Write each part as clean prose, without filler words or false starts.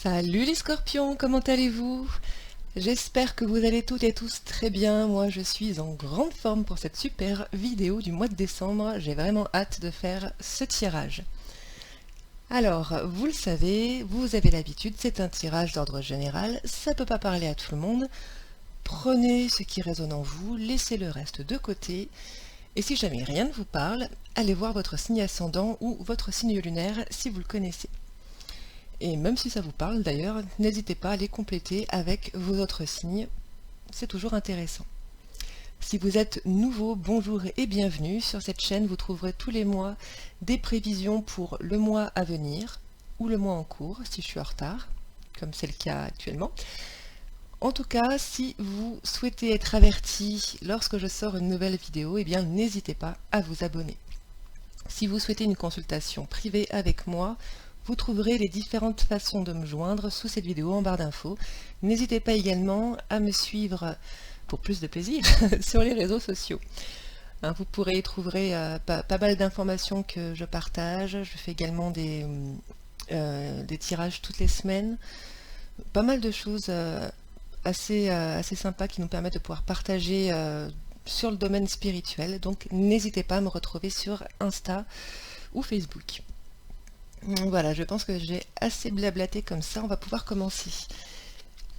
Salut les scorpions, comment allez-vous? J'espère que vous allez toutes et tous très bien. Moi je suis en grande forme pour cette super vidéo du mois de décembre. J'ai vraiment hâte de faire ce tirage. Alors, vous le savez, vous avez l'habitude, c'est un tirage d'ordre général, ça peut pas parler à tout le monde. Prenez ce qui résonne en vous, laissez le reste de côté. Et si jamais rien ne vous parle, allez voir votre signe ascendant ou votre signe lunaire si vous le connaissez. Et même si ça vous parle d'ailleurs, n'hésitez pas à les compléter avec vos autres signes, c'est toujours intéressant. Si vous êtes nouveau, bonjour et bienvenue. Sur cette chaîne, vous trouverez tous les mois des prévisions pour le mois à venir ou le mois en cours, si je suis en retard, comme c'est le cas actuellement. En tout cas, si vous souhaitez être averti lorsque je sors une nouvelle vidéo, eh bien n'hésitez pas à vous abonner. Si vous souhaitez une consultation privée avec moi, vous trouverez les différentes façons de me joindre sous cette vidéo en barre d'infos. N'hésitez pas également à me suivre pour plus de plaisir sur les réseaux sociaux. Vous pourrez y trouver pas mal d'informations que je partage. Je fais également des tirages toutes les semaines. Pas mal de choses assez sympas qui nous permettent de pouvoir partager sur le domaine spirituel. Donc n'hésitez pas à me retrouver sur Insta ou Facebook. Voilà, je pense que j'ai assez blablaté comme ça, on va pouvoir commencer.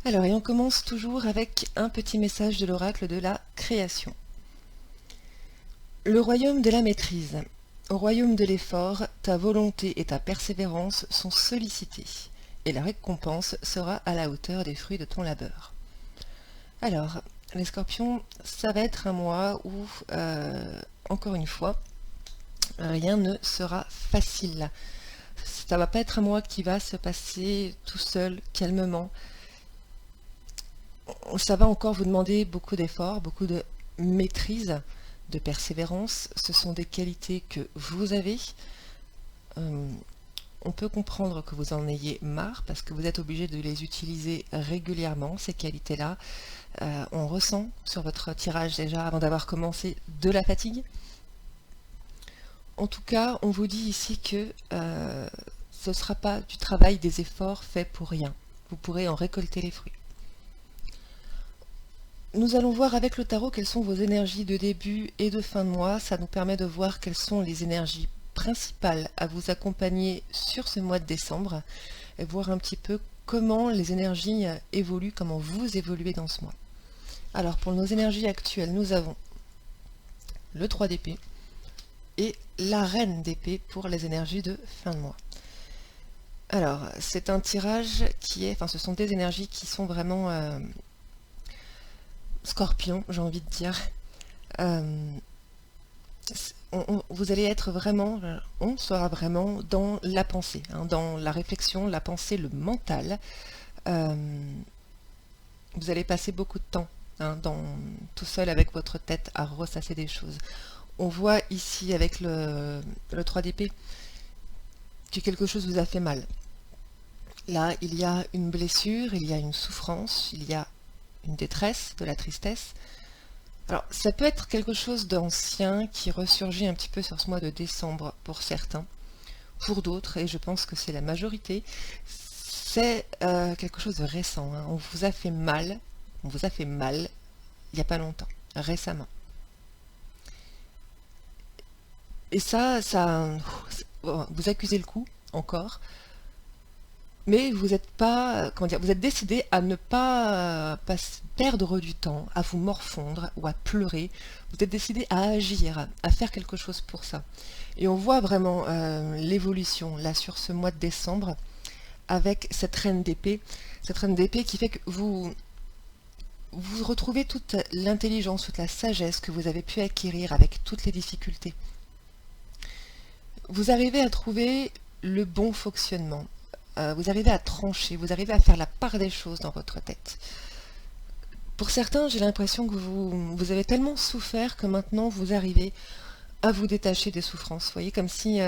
Alors, et on commence toujours avec un petit message de l'oracle de la création. Le royaume de la maîtrise. Au royaume de l'effort, ta volonté et ta persévérance sont sollicitées, et la récompense sera à la hauteur des fruits de ton labeur. Alors, les scorpions, ça va être un mois où, encore une fois, rien ne sera facile. Ça va pas être un mois qui va se passer tout seul, calmement. Ça va encore vous demander beaucoup d'efforts, beaucoup de maîtrise, de persévérance. Ce sont des qualités que vous avez. On peut comprendre que vous en ayez marre parce que vous êtes obligé de les utiliser régulièrement, ces qualités-là. On ressent sur votre tirage déjà, avant d'avoir commencé, de la fatigue. En tout cas, on vous dit ici que ce ne sera pas du travail, des efforts faits pour rien. Vous pourrez en récolter les fruits. Nous allons voir avec le tarot quelles sont vos énergies de début et de fin de mois. Ça nous permet de voir quelles sont les énergies principales à vous accompagner sur ce mois de décembre et voir un petit peu comment les énergies évoluent, comment vous évoluez dans ce mois. Alors pour nos énergies actuelles, nous avons le 3 d'épée et la reine d'épée pour les énergies de fin de mois. Alors, c'est un tirage qui est, ce sont des énergies qui sont vraiment scorpions, j'ai envie de dire. Vous allez être vraiment, on sera vraiment dans la pensée, dans la réflexion, la pensée, le mental. Vous allez passer beaucoup de temps tout seul avec votre tête à ressasser des choses. On voit ici avec le 3 d'épée que quelque chose vous a fait mal. Là, il y a une blessure, il y a une souffrance, il y a une détresse, de la tristesse. Alors, ça peut être quelque chose d'ancien qui ressurgit un petit peu sur ce mois de décembre pour certains. Pour d'autres, et je pense que c'est la majorité, c'est quelque chose de récent. On vous a fait mal, il n'y a pas longtemps, récemment. Et ça, vous accusez le coup, encore, mais vous êtes pas, vous êtes décidé à ne pas perdre du temps, à vous morfondre ou à pleurer. Vous êtes décidé à agir, à faire quelque chose pour ça. Et on voit vraiment l'évolution là sur ce mois de décembre avec cette reine d'épée qui fait que vous retrouvez toute l'intelligence, toute la sagesse que vous avez pu acquérir avec toutes les difficultés. Vous arrivez à trouver le bon fonctionnement. Vous arrivez à trancher, vous arrivez à faire la part des choses dans votre tête. Pour certains, j'ai l'impression que vous avez tellement souffert que maintenant vous arrivez à vous détacher des souffrances. Vous voyez, comme si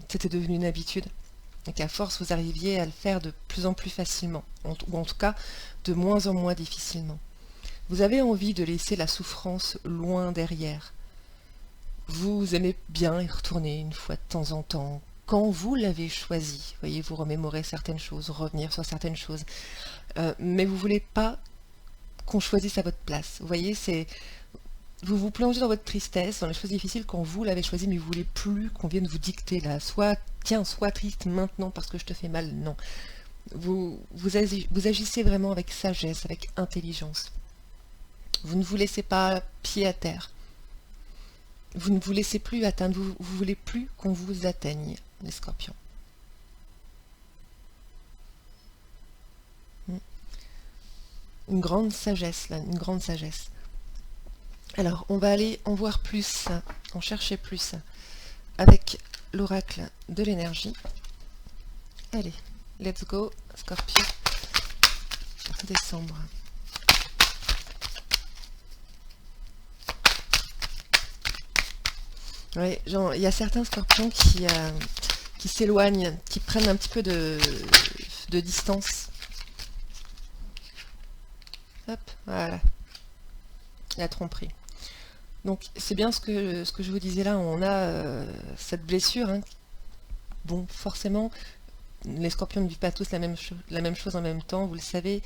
c'était devenu une habitude. Et qu'à force, vous arriviez à le faire de plus en plus facilement, ou en tout cas de moins en moins difficilement. Vous avez envie de laisser la souffrance loin derrière. Vous aimez bien y retourner une fois de temps en temps, quand vous l'avez choisi. Vous voyez, vous remémorez certaines choses, revenir sur certaines choses. Mais vous voulez pas qu'on choisisse à votre place. Vous voyez, vous vous plongez dans votre tristesse, dans les choses difficiles quand vous l'avez choisi, mais vous voulez plus qu'on vienne vous dicter là. Tiens, sois triste maintenant parce que je te fais mal. Non. Vous agissez vraiment avec sagesse, avec intelligence. Vous ne vous laissez pas pied à terre. Vous ne vous laissez plus atteindre, vous ne voulez plus qu'on vous atteigne, les scorpions. Une grande sagesse, là, une grande sagesse. Alors, on va aller en voir plus, en chercher plus, avec l'oracle de l'énergie. Allez, let's go, Scorpion, décembre. Oui, il y a certains scorpions qui s'éloignent, qui prennent un petit peu de distance. Hop, voilà. La tromperie. Donc c'est bien ce que je vous disais là, on a cette blessure. Hein. Bon, forcément, les scorpions ne vivent pas tous la même chose en même temps, vous le savez.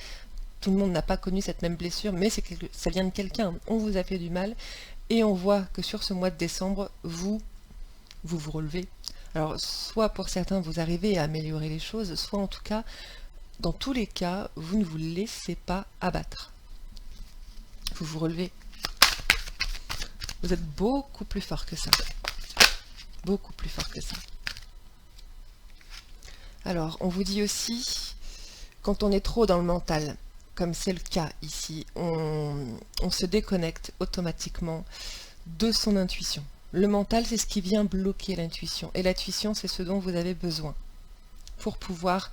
Tout le monde n'a pas connu cette même blessure, mais ça vient de quelqu'un. On vous a fait du mal. Et on voit que sur ce mois de décembre, vous relevez. Alors, soit pour certains, vous arrivez à améliorer les choses, soit en tout cas, dans tous les cas, vous ne vous laissez pas abattre. Vous vous relevez. Vous êtes beaucoup plus fort que ça. Beaucoup plus fort que ça. Alors, on vous dit aussi, quand on est trop dans le mental, comme c'est le cas ici, on se déconnecte automatiquement de son intuition. Le mental, c'est ce qui vient bloquer l'intuition. Et l'intuition, c'est ce dont vous avez besoin pour pouvoir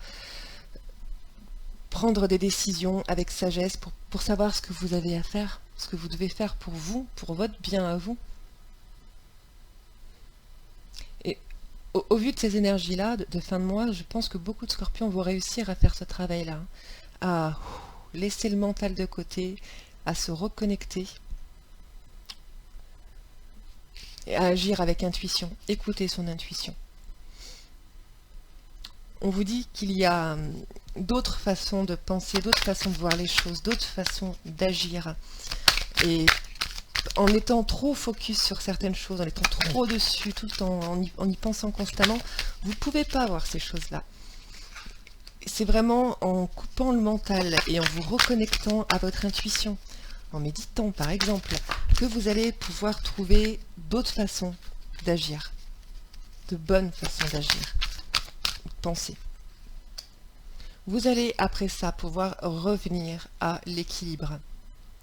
prendre des décisions avec sagesse, pour savoir ce que vous avez à faire, ce que vous devez faire pour vous, pour votre bien à vous. Et au vu de ces énergies-là, de fin de mois, je pense que beaucoup de scorpions vont réussir à faire ce travail-là, à laisser le mental de côté, à se reconnecter et à agir avec intuition, écouter son intuition. On vous dit qu'il y a d'autres façons de penser, d'autres façons de voir les choses, d'autres façons d'agir. Et en étant trop focus sur certaines choses, en étant trop dessus, tout le temps, en y pensant constamment, vous ne pouvez pas voir ces choses-là. C'est vraiment en coupant le mental et en vous reconnectant à votre intuition, en méditant par exemple, que vous allez pouvoir trouver d'autres façons d'agir, de bonnes façons d'agir, de penser. Vous allez après ça pouvoir revenir à l'équilibre.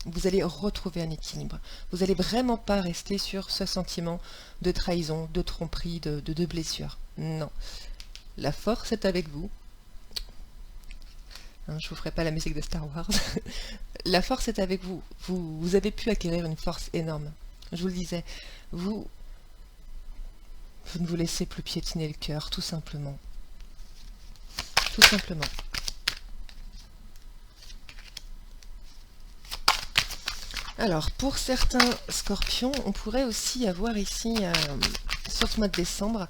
Vous allez retrouver un équilibre. Vous n'allez vraiment pas rester sur ce sentiment de trahison, de tromperie, de blessure. Non. La force est avec vous. Hein, je ne vous ferai pas la musique de Star Wars. La force est avec vous. Vous avez pu acquérir une force énorme. Je vous le disais, vous ne vous laissez plus piétiner le cœur, tout simplement. Tout simplement. Alors, pour certains scorpions, on pourrait aussi avoir ici, sur ce mois de décembre,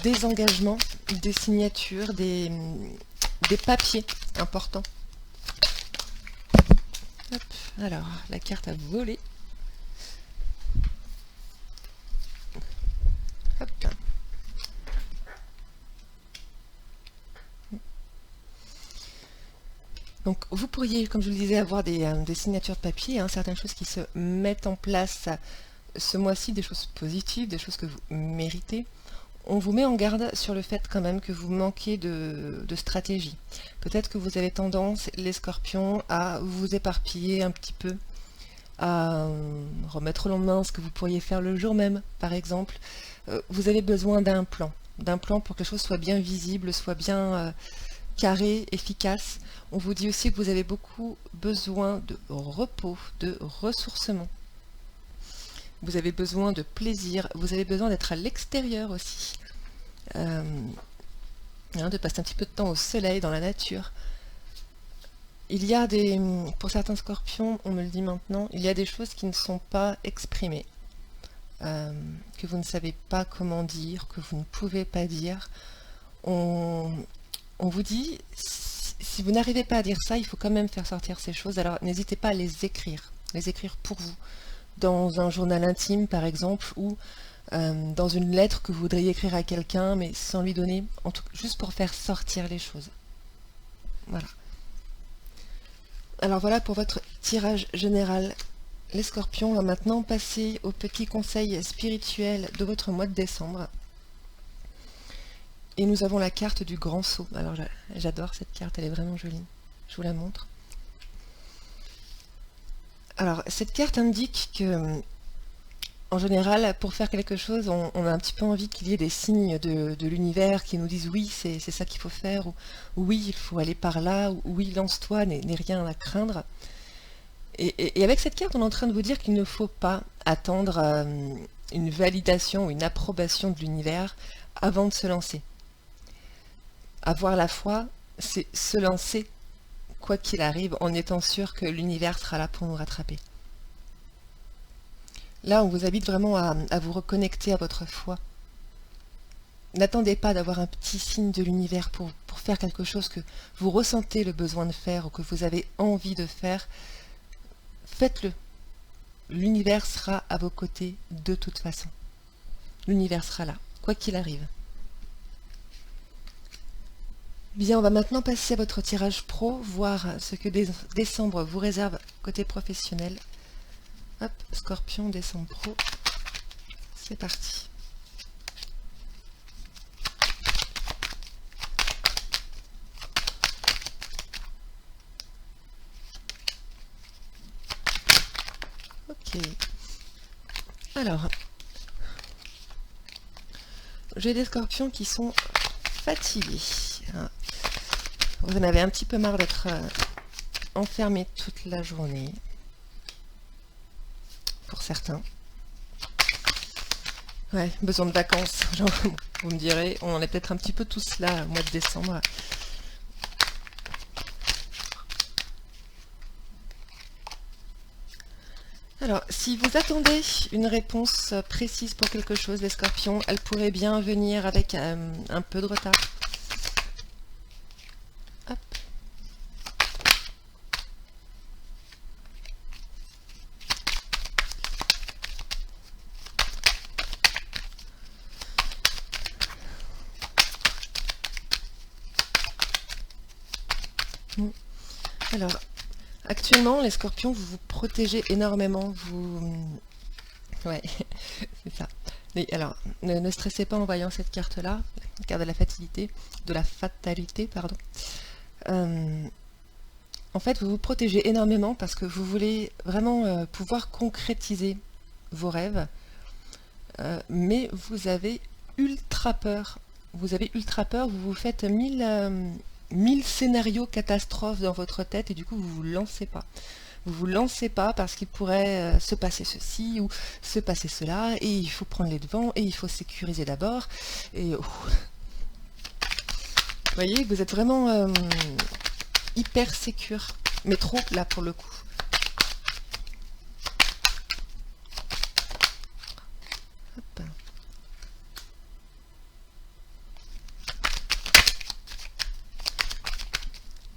des engagements, des signatures, des papiers importants. Hop, alors, la carte a volé. Hop. Donc vous pourriez, comme je vous le disais, avoir des signatures de papier, hein, certaines choses qui se mettent en place ce mois-ci, des choses positives, des choses que vous méritez. On vous met en garde sur le fait quand même que vous manquez de stratégie. Peut-être que vous avez tendance, les scorpions, à vous éparpiller un petit peu, à remettre au lendemain ce que vous pourriez faire le jour même, par exemple. Vous avez besoin d'un plan pour que les choses soient bien visibles, soient bien carrées, efficaces. On vous dit aussi que vous avez beaucoup besoin de repos, de ressourcement. Vous avez besoin de plaisir, vous avez besoin d'être à l'extérieur aussi. De passer un petit peu de temps au soleil, dans la nature. Il y a pour certains scorpions, on me le dit maintenant, il y a des choses qui ne sont pas exprimées. que vous ne savez pas comment dire, que vous ne pouvez pas dire, on vous dit, si vous n'arrivez pas à dire ça, il faut quand même faire sortir ces choses, alors n'hésitez pas à les écrire pour vous, dans un journal intime par exemple, ou dans une lettre que vous voudriez écrire à quelqu'un, mais sans lui donner, juste pour faire sortir les choses. Voilà. Alors voilà pour votre tirage général. Les scorpions, on va maintenant passer aux petits conseils spirituels de votre mois de décembre. Et nous avons la carte du grand saut. Alors j'adore cette carte, elle est vraiment jolie. Je vous la montre. Alors cette carte indique que, en général, pour faire quelque chose, on a un petit peu envie qu'il y ait des signes de l'univers qui nous disent oui, c'est ça qu'il faut faire, ou oui, il faut aller par là, ou oui, lance-toi, n'est rien à craindre. Et avec cette carte, on est en train de vous dire qu'il ne faut pas attendre une validation ou une approbation de l'univers avant de se lancer. Avoir la foi, c'est se lancer quoi qu'il arrive, en étant sûr que l'univers sera là pour nous rattraper. Là, on vous invite vraiment à vous reconnecter à votre foi. N'attendez pas d'avoir un petit signe de l'univers pour faire quelque chose que vous ressentez le besoin de faire ou que vous avez envie de faire. Faites-le. L'univers sera à vos côtés de toute façon. L'univers sera là, quoi qu'il arrive. Bien, on va maintenant passer à votre tirage pro, voir ce que décembre vous réserve côté professionnel. Hop, Scorpion, décembre pro. C'est parti. Ok. Alors, j'ai des scorpions qui sont fatigués. Vous en avez un petit peu marre d'être enfermés toute la journée. Pour certains. Ouais, besoin de vacances. Genre, vous me direz, on en est peut-être un petit peu tous là au mois de décembre. Alors, si vous attendez une réponse précise pour quelque chose, les scorpions, elle pourrait bien venir avec un peu de retard. Hop. Alors, actuellement, les scorpions, vous vous protégez énormément. Ouais, c'est ça. Mais alors, ne stressez pas en voyant cette carte-là, la carte de la fatalité, pardon. En fait, vous vous protégez énormément parce que vous voulez vraiment pouvoir concrétiser vos rêves, mais vous avez ultra peur. Vous avez ultra peur, vous vous faites 1000 scénarios catastrophes dans votre tête et du coup vous vous lancez pas. Vous vous lancez pas parce qu'il pourrait se passer ceci ou se passer cela et il faut prendre les devants et il faut sécuriser d'abord. Et vous voyez, vous êtes vraiment hyper sécure, mais trop là pour le coup. Hop.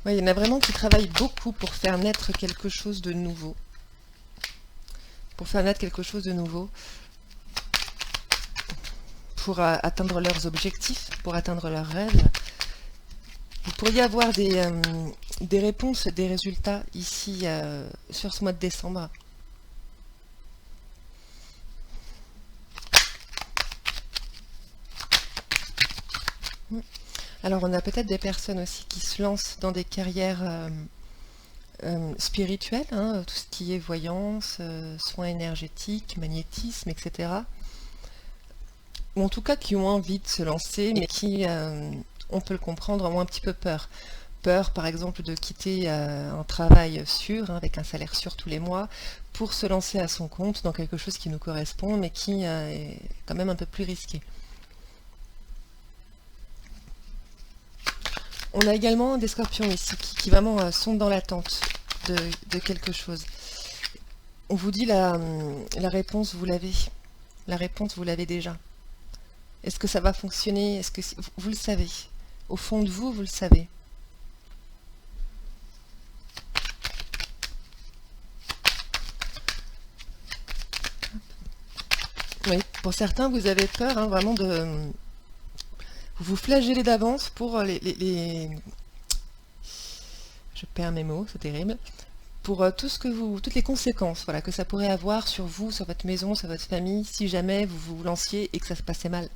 Ouais, il y en a vraiment qui travaillent beaucoup pour faire naître quelque chose de nouveau. Pour faire naître quelque chose de nouveau. Pour atteindre leurs objectifs, pour atteindre leurs rêves. Vous pourriez avoir des réponses, des résultats ici sur ce mois de décembre. Alors on a peut-être des personnes aussi qui se lancent dans des carrières spirituelles, hein, tout ce qui est voyance, soins énergétiques, magnétisme, etc. Ou en tout cas qui ont envie de se lancer, mais qui, on peut le comprendre, ont un petit peu peur. Peur par exemple de quitter un travail sûr, hein, avec un salaire sûr tous les mois, pour se lancer à son compte dans quelque chose qui nous correspond, mais qui est quand même un peu plus risqué. On a également des scorpions ici qui vraiment sont dans l'attente de quelque chose. On vous dit la réponse, vous l'avez. La réponse, vous l'avez déjà. Est-ce que ça va fonctionner? Est-ce que vous le savez? Au fond de vous, vous le savez. Oui, pour certains, vous avez peur hein, vraiment de... Vous vous flagellez d'avance pour Je perds mes mots, c'est terrible. Pour tout ce que toutes les conséquences voilà, que ça pourrait avoir sur vous, sur votre maison, sur votre famille, si jamais vous vous lanciez et que ça se passait mal.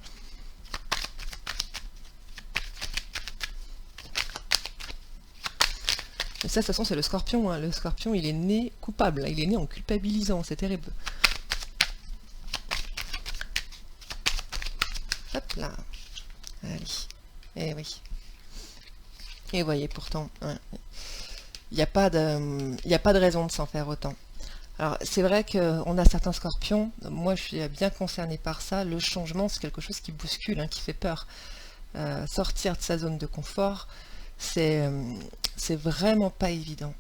Et ça, de toute façon, c'est le scorpion. Hein. Le scorpion, il est né coupable. Il est né en culpabilisant. C'est terrible. Hop là. Allez. Eh oui. Et voyez, pourtant, ouais. Il n'y a pas de raison de s'en faire autant. Alors, c'est vrai qu'on a certains scorpions. Moi, je suis bien concernée par ça. Le changement, c'est quelque chose qui bouscule, hein, qui fait peur. Sortir de sa zone de confort, c'est vraiment pas évident.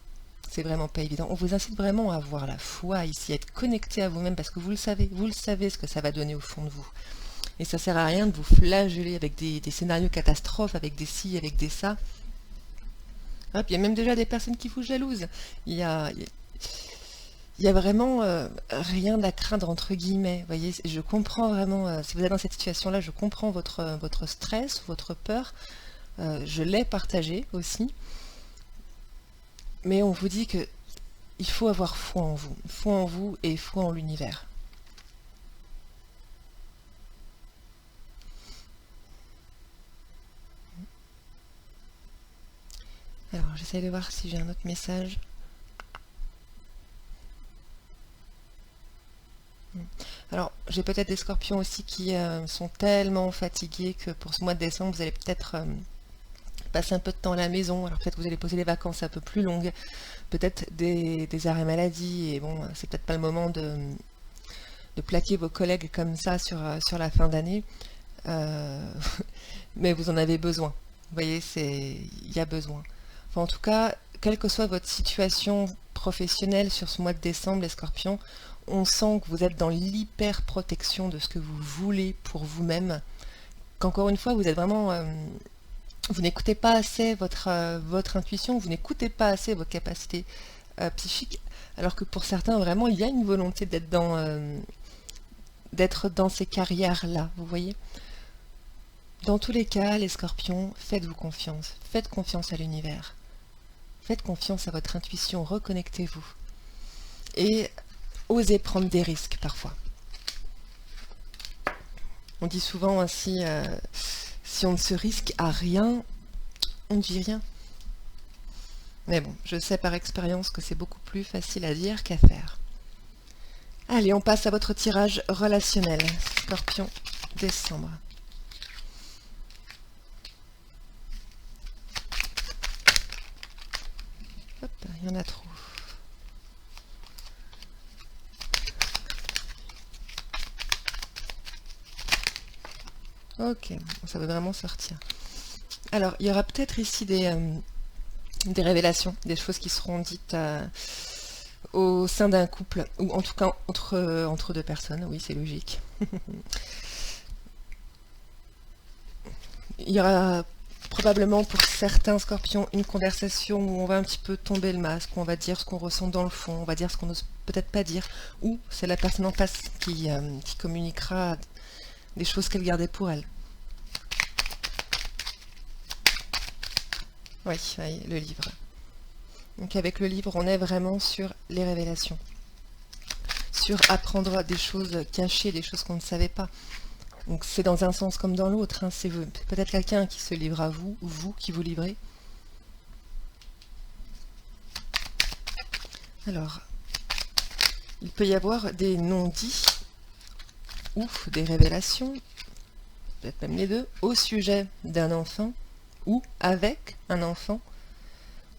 C'est vraiment pas évident. On vous incite vraiment à avoir la foi ici, à être connecté à vous-même, parce que vous le savez ce que ça va donner au fond de vous. Et ça sert à rien de vous flageller avec des scénarios catastrophes, avec des ci, avec des ça. Hop, il y a même déjà des personnes qui vous jalousent. Il y a vraiment rien à craindre entre guillemets. Vous voyez, je comprends vraiment, si vous êtes dans cette situation-là, je comprends votre stress, votre peur. Je l'ai partagé aussi. Mais on vous dit que il faut avoir foi en vous et foi en l'univers. Alors, j'essaie de voir si j'ai un autre message. Alors, j'ai peut-être des scorpions aussi qui sont tellement fatigués que pour ce mois de décembre, vous allez peut-être passer un peu de temps à la maison. Alors, peut-être que vous allez poser des vacances un peu plus longues, peut-être des arrêts maladie. Et bon, c'est peut-être pas le moment de plaquer vos collègues comme ça sur la fin d'année. Mais vous en avez besoin. Vous voyez, il y a besoin. Enfin, en tout cas, quelle que soit votre situation professionnelle sur ce mois de décembre, les scorpions, on sent que vous êtes dans l'hyper-protection de ce que vous voulez pour vous-même. Qu'encore une fois, vous êtes vraiment... vous n'écoutez pas assez votre intuition, vous n'écoutez pas assez vos capacités psychiques, alors que pour certains, vraiment, il y a une volonté d'être dans ces carrières-là, vous voyez. Dans tous les cas, les scorpions, faites-vous confiance. Faites confiance à l'univers. Faites confiance à votre intuition, reconnectez-vous. Et osez prendre des risques parfois. On dit souvent ainsi, si on ne se risque à rien, on ne vit rien. Mais bon, je sais par expérience que c'est beaucoup plus facile à dire qu'à faire. Allez, on passe à votre tirage relationnel. Scorpion, décembre. Hop, il y en a trop. Ok, ça veut vraiment sortir. Alors, il y aura peut-être ici des révélations, des choses qui seront dites au sein d'un couple, ou en tout cas entre deux personnes, oui, c'est logique. Il y aura probablement pour certains scorpions une conversation où on va un petit peu tomber le masque, on va dire ce qu'on ressent dans le fond, on va dire ce qu'on n'ose peut-être pas dire, ou c'est la personne en face qui communiquera des choses qu'elle gardait pour elle. Oui, le livre. Donc avec le livre, on est vraiment sur les révélations. Sur apprendre des choses cachées, des choses qu'on ne savait pas. Donc c'est dans un sens comme dans l'autre. Hein. C'est peut-être quelqu'un qui se livre à vous, ou vous qui vous livrez. Alors, il peut y avoir des non-dits, ou des révélations, peut-être même les deux, au sujet d'un enfant, ou avec un enfant,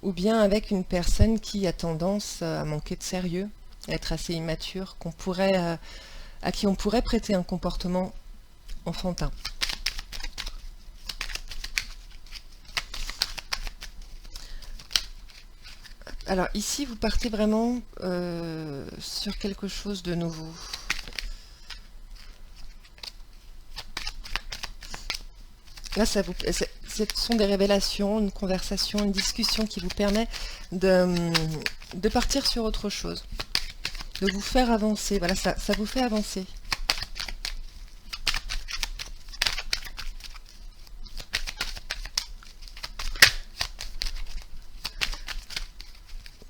ou bien avec une personne qui a tendance à manquer de sérieux, à être assez immature, à qui on pourrait prêter un comportement enfantin. Alors ici, vous partez vraiment sur quelque chose de nouveau. Là, ce sont des révélations, une conversation, une discussion qui vous permet de partir sur autre chose, de vous faire avancer. Voilà, ça vous fait avancer.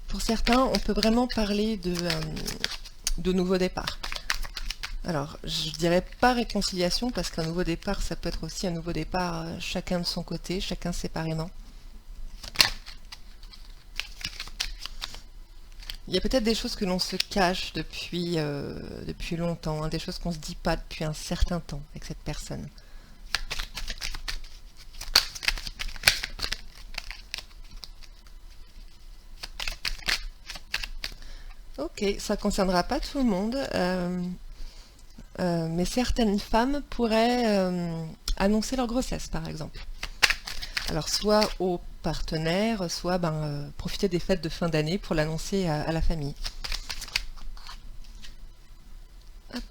Pour certains, on peut vraiment parler de nouveau départ. Alors, je dirais pas réconciliation, parce qu'un nouveau départ, ça peut être aussi un nouveau départ chacun de son côté, chacun séparément. Il y a peut-être des choses que l'on se cache depuis longtemps, hein, des choses qu'on ne se dit pas depuis un certain temps avec cette personne. Ok, ça ne concernera pas tout le monde, mais certaines femmes pourraient annoncer leur grossesse, par exemple. Alors, soit au partenaire, soit profiter des fêtes de fin d'année pour l'annoncer à la famille. Hop.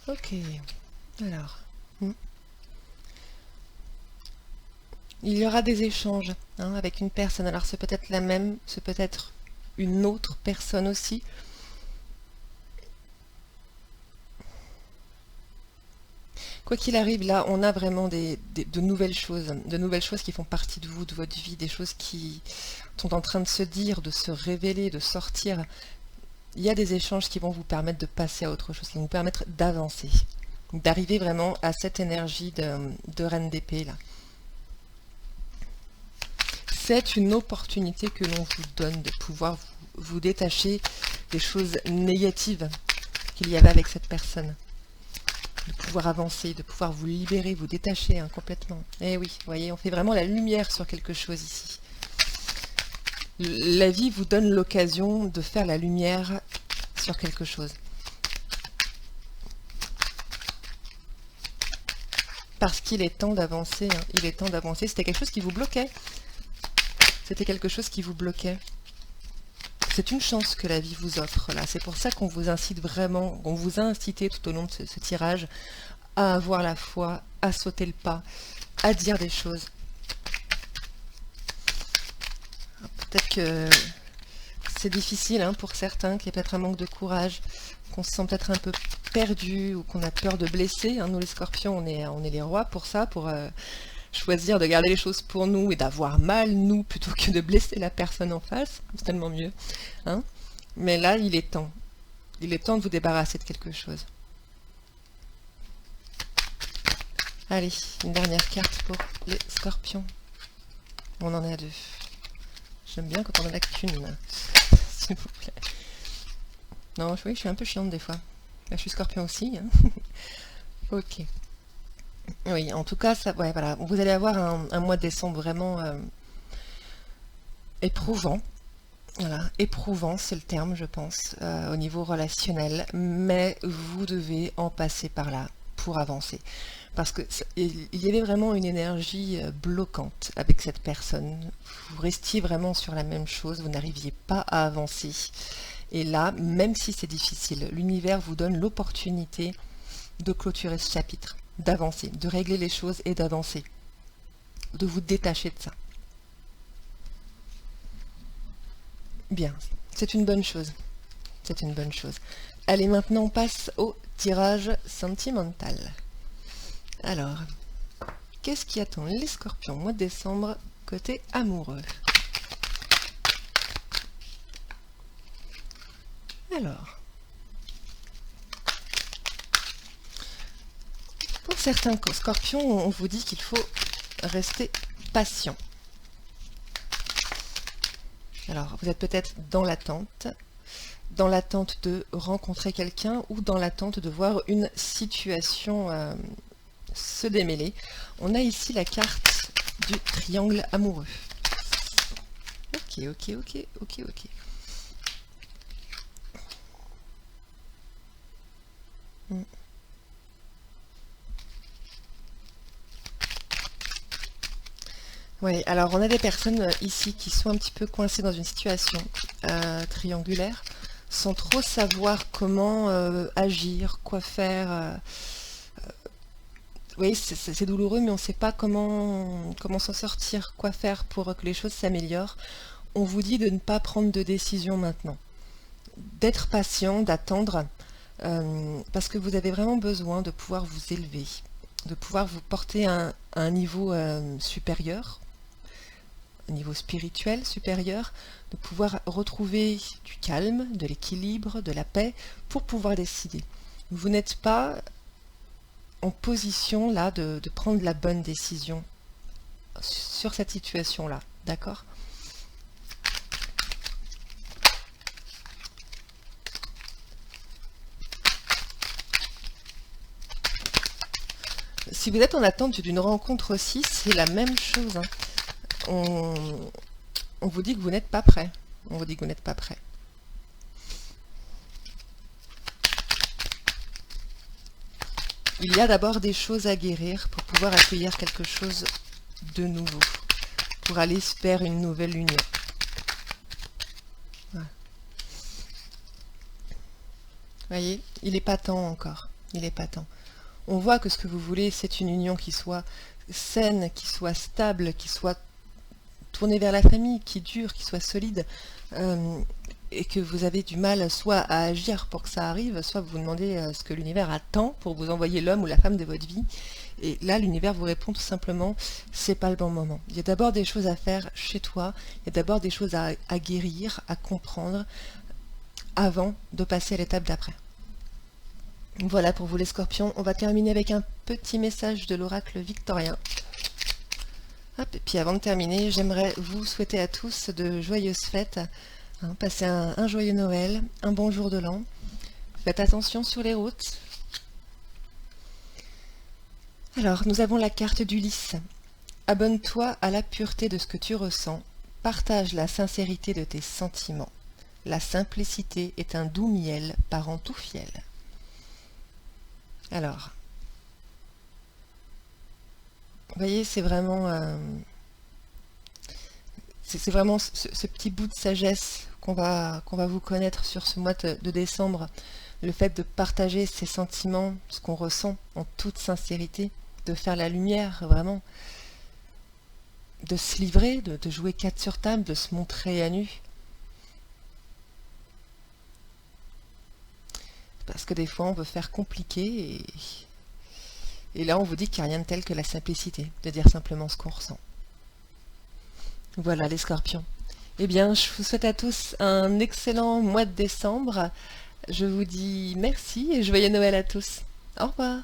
Ok, alors, il y aura des échanges avec une personne. Alors c'est peut-être la même, c'est peut-être une autre personne aussi. Quoi qu'il arrive, là, on a vraiment de nouvelles choses qui font partie de vous, de votre vie, des choses qui sont en train de se dire, de se révéler, de sortir. Il y a des échanges qui vont vous permettre de passer à autre chose, qui vont vous permettre d'avancer, d'arriver vraiment à cette énergie de reine d'épée là. C'est une opportunité que l'on vous donne de pouvoir vous détacher des choses négatives qu'il y avait avec cette personne. De pouvoir avancer, de pouvoir vous libérer, vous détacher complètement. Eh oui, vous voyez, on fait vraiment la lumière sur quelque chose ici. La vie vous donne l'occasion de faire la lumière sur quelque chose. Parce qu'il est temps d'avancer, il est temps d'avancer. C'était quelque chose qui vous bloquait. C'était quelque chose qui vous bloquait. C'est une chance que la vie vous offre là. C'est pour ça qu'on vous incite vraiment, on vous a incité tout au long de ce tirage à avoir la foi, à sauter le pas, à dire des choses. Peut-être que c'est difficile pour certains, qu'il y a peut-être un manque de courage, qu'on se sent peut-être un peu perdu ou qu'on a peur de blesser. Nous les scorpions, on est les rois pour ça, pour choisir de garder les choses pour nous et d'avoir mal, nous, plutôt que de blesser la personne en face. C'est tellement mieux. Mais là, il est temps. Il est temps de vous débarrasser de quelque chose. Allez, une dernière carte pour les scorpions. On en a deux. J'aime bien quand on en a qu'une, s'il vous plaît. Non, oui, je suis un peu chiante des fois. Là, je suis scorpion aussi. Ok. Oui, en tout cas, ça, ouais, voilà. Vous allez avoir un mois de décembre vraiment éprouvant. Voilà, éprouvant, c'est le terme, je pense, au niveau relationnel. Mais vous devez en passer par là pour avancer. Parce que il y avait vraiment une énergie bloquante avec cette personne. Vous restiez vraiment sur la même chose, vous n'arriviez pas à avancer. Et là, même si c'est difficile, l'univers vous donne l'opportunité de clôturer ce chapitre, d'avancer, de régler les choses et d'avancer, de vous détacher de ça. Bien, c'est une bonne chose. C'est une bonne chose. Allez, maintenant on passe au tirage sentimental. Alors, qu'est-ce qui attend les scorpions au mois de décembre côté amoureux? Alors, pour certains scorpions, on vous dit qu'il faut rester patient. Alors, vous êtes peut-être dans l'attente de rencontrer quelqu'un ou dans l'attente de voir une situation se démêler. On a ici la carte du triangle amoureux. Ok. Oui, alors on a des personnes ici qui sont un petit peu coincées dans une situation triangulaire, sans trop savoir comment agir, quoi faire. Oui, c'est douloureux, mais on ne sait pas comment s'en sortir, quoi faire pour que les choses s'améliorent. On vous dit de ne pas prendre de décision maintenant, d'être patient, d'attendre, parce que vous avez vraiment besoin de pouvoir vous élever, de pouvoir vous porter à un niveau supérieur, un niveau spirituel supérieur, de pouvoir retrouver du calme, de l'équilibre, de la paix, pour pouvoir décider. Vous n'êtes pas en position là de prendre la bonne décision sur cette situation-là, d'accord? Si vous êtes en attente d'une rencontre aussi, c'est la même chose, hein. On vous dit que vous n'êtes pas prêt. On vous dit que vous n'êtes pas prêt. Il y a d'abord des choses à guérir pour pouvoir accueillir quelque chose de nouveau, pour aller vers une nouvelle union. Voilà. Voyez, il n'est pas temps encore. Il n'est pas temps. On voit que ce que vous voulez, c'est une union qui soit saine, qui soit stable, qui soit tournée vers la famille, qui dure, qui soit solide, et que vous avez du mal soit à agir pour que ça arrive, soit vous demandez ce que l'univers attend pour vous envoyer l'homme ou la femme de votre vie. Et là, l'univers vous répond tout simplement, c'est pas le bon moment. Il y a d'abord des choses à faire chez toi, il y a d'abord des choses à guérir, à comprendre, avant de passer à l'étape d'après. Voilà pour vous les scorpions. On va terminer avec un petit message de l'oracle victorien. Hop, et puis avant de terminer, j'aimerais vous souhaiter à tous de joyeuses fêtes. Hein, passez un joyeux Noël, un bon jour de l'an. Faites attention sur les routes. Alors, nous avons la carte d'Ulysse. Abonne-toi à la pureté de ce que tu ressens. Partage la sincérité de tes sentiments. La simplicité est un doux miel parent tout fiel. Alors, vous voyez, c'est vraiment ce petit bout de sagesse qu'on va vous connaître sur ce mois de décembre. Le fait de partager ses sentiments, ce qu'on ressent en toute sincérité, de faire la lumière, vraiment, de se livrer, de jouer 4 sur table, de se montrer à nu. Parce que des fois, on veut faire compliqué et là, on vous dit qu'il n'y a rien de tel que la simplicité, de dire simplement ce qu'on ressent. Voilà les scorpions. Eh bien, je vous souhaite à tous un excellent mois de décembre. Je vous dis merci et joyeux Noël à tous. Au revoir.